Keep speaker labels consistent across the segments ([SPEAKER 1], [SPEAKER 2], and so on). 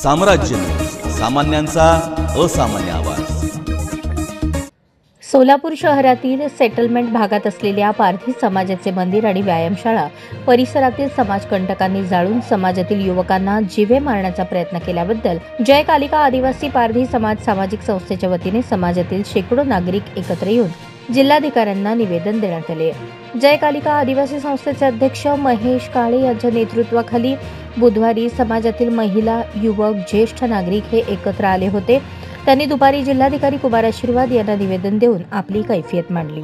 [SPEAKER 1] साम्राज्य, सामान्यांचा असामान्य आवाज।
[SPEAKER 2] सोलापूर शहरातील सेटलमेंट भागात असलेल्या पारधी समाजाचे मंदिर आणि व्यायामशाळा परिसरातील समाजकंटकांनी जाळून समाजातील युवकांना जीवे मारण्याचा प्रयत्न केल्याबद्दल जय कालिका आदिवासी पारधी समाज सामाजिक संस्थेच्या वतीने समाजातील शेकडो नागरिक एकत्र येऊन जिल्हाधिकाऱ्यांना निवेदन देण्यात आले। जय कालिका आदिवासी संस्थेचे अध्यक्ष महेश काळे यांच्या नेतृत्वाखाली बुधवारी समाजातील महिला, युवक, ज्येष्ठ नागरिक हे एकत्र आले होते। त्यांनी दुपारी जिल्हाधिकारी कुमार आशीर्वाद यांना निवेदन देऊन आपली कैफियत मांडली।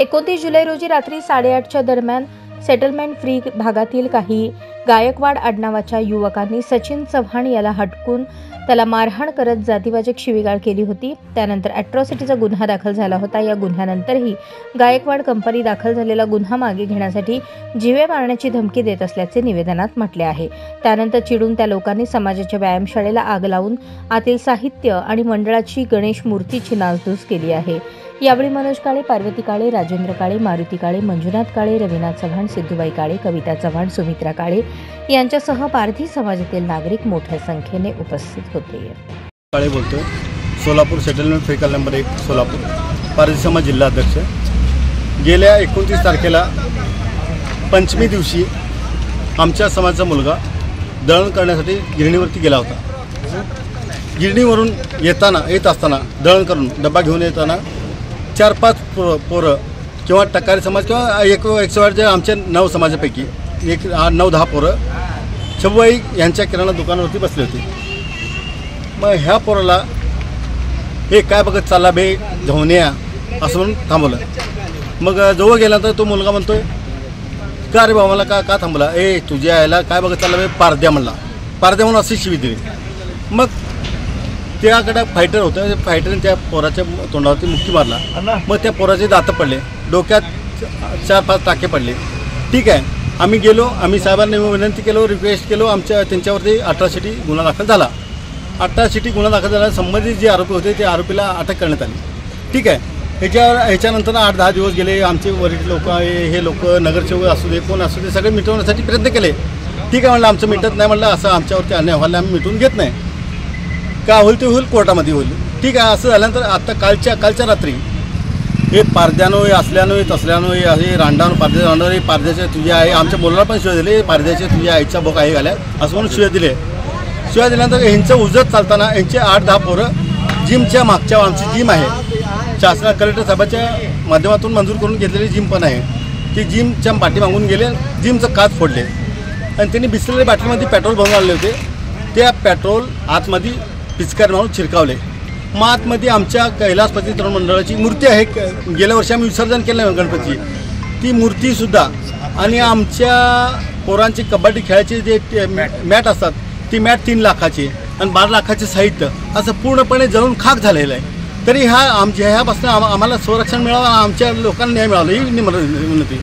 [SPEAKER 2] 29 जुलै रोजी रात्री 8:30च्या दरम्यान सेटलमेंट फ्री भागातील काही गायकवाड आडनावाच्या युवकांनी सचिन चव्हाण याला हटकून त्याला मारहाण करत जातीवाचक शिवीगाळ केली होती। त्यानंतर अॅट्रॉसिटीचा गुन्हा दाखल झाला होता। या गुन्ह्यानंतरही गायकवाड कंपनी दाखल झालेला गुन्हा मागे घेण्यासाठी जीवे मारण्याची धमकी देत असल्याचे निवेदनात म्हटले आहे। त्यानंतर चिडून त्या लोकांनी समाजाच्या व्यायामशाळेला आग लावून आतील साहित्य आणि मंडळाची गणेश मूर्तीची नासधूस केली आहे। यावेळी मनोज काळे, पार्वती काळे, राजेंद्र काळे, मारुती काळे, मंजुनाथ काळे, रविनाथ चव्हाण, सिद्धूबाई काळे, कविता चव्हाण, सुमित्रा काळे यांच्यासह पारधी समाजातील नागरिक मोठ्या संख्येने उपस्थित होते।
[SPEAKER 3] काळे बोलतोय, Solapur settlement free colony number 1 Solapur, Pardhi समाज जिल्हा अध्यक्ष। गेल्या 29 तारखेला पंचमी दिवशी आमच्या समाजाचा मुलगा दळण करण्यासाठी गिरणीवरती गेला होता। गिरणीवरून येत असताना दळण करून डब्बा घेऊन येताना 4-5 पोरं किंवा टकारी समाज किंवा 108 आमच्या 9 समाजापैकी 9-10 पोरं शबुबाई यांच्या किराणा दुकानावरती बसले होते। मग ह्या पोराला हे काय बघत चालला बे धवन्या असं म्हणून थांबवलं। मग जवळ गेल्यानंतर तो मुलगा म्हणतोय, का रे बाबा मला का थांबला? तुझ्या यायला काय बघत चालला बे? पारद्या म्हणला। पारद्या म्हणून अशी शिवी दिली। मग त्याकडे फायटर होतं, फायटरने त्या पोराच्या तोंडावरती मुक्की मारला। मग त्या पोराचे दात पडले, डोक्यात 4-5 टाके पडले। ठीक आहे, आम्ही गेलो, आम्ही साहेबांनी विनंती केलो, रिक्वेस्ट केलो, त्यांच्यावरती अट्रॉसिटी गुन्हा दाखल झाला। अट्रॉसिटी गुन्हा दाखल झाला, संबंधित जे आरोपी होते ते आरोपीला अटक करण्यात आली। ठीक आहे, ह्याच्यानंतर 8-10 दिवस गेले। आमचे वरिष्ठ लोक, हे लोक नगरसेवक असू दे, कोण असू दे, सगळे मिटवण्यासाठी प्रयत्न केले। ठीक आहे म्हणलं, आमचं मिटत नाही म्हणलं, असं आमच्यावरती अन्याय व्हायला आम्ही मिटवून घेत नाही, का होईल ते होईल, कोर्टामध्ये होईल। ठीक आहे, असं झाल्यानंतर आता कालच्या रात्री हे पारद्यानो असल्यानो तसल्यानो हे रांडानो पारद्या रांडा पारद्याच्या तुझ्या आहे, आमच्या बोलायला पण शिवाय दिले, पारद्याच्या तुझ्या आईचा बोक आहे घाल्या असं म्हणून शिवाय दिले। शिवाय दिल्यानंतर ह्यांचं उजत चालताना यांचे 8-10 पोरं जिमच्या मागच्या आमची जिम आहे, शासना कलेक्टर साहेबाच्या माध्यमातून मंजूर करून घेतलेली जिम पण आहे, ती जिमच्या पाठी मागून गेले, जिमचं काच फोडले आणि त्यांनी बिसलेल्या बाटलीमध्ये पेट्रोल भरून आणले होते। त्या पेट्रोल आतमध्ये पिचकार मारून छिरकावले। मग आतमध्ये आमच्या कैलासपती तरुण मंडळाची मूर्ती आहे, गेल्या वर्षी आम्ही विसर्जन केलं गणपतीची, ती मूर्तीसुद्धा आणि आमच्या पोरांची कबड्डी खेळायचे जे मॅट असतात ती मॅट 3 लाखाची आणि 12 लाखाचे साहित्य असं पूर्णपणे जळून खाक झालेलं आहे। तरी ह्यापासून आम्हाला संरक्षण मिळावं, आमच्या लोकांना न्याय मिळावा ही विनंती।